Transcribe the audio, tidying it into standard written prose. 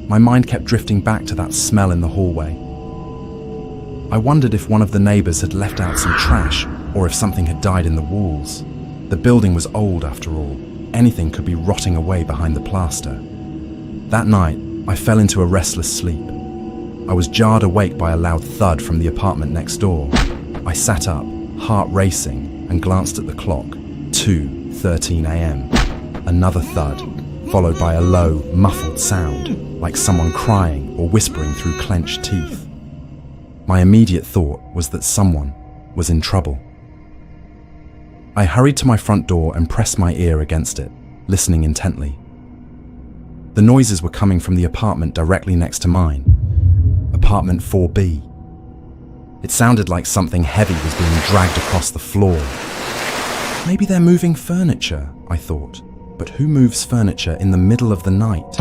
My mind kept drifting back to that smell in the hallway. I wondered if one of the neighbors had left out some trash or if something had died in the walls. The building was old after all. Anything could be rotting away behind the plaster. That night, I fell into a restless sleep. I was jarred awake by a loud thud from the apartment next door. I sat up, heart racing, and glanced at the clock. 2:13 a.m. Another thud, followed by a low, muffled sound, like someone crying or whispering through clenched teeth. My immediate thought was that someone was in trouble. I hurried to my front door and pressed my ear against it, listening intently. The noises were coming from the apartment directly next to mine, apartment 4B. It sounded like something heavy was being dragged across the floor. Maybe they're moving furniture, I thought. But who moves furniture in the middle of the night?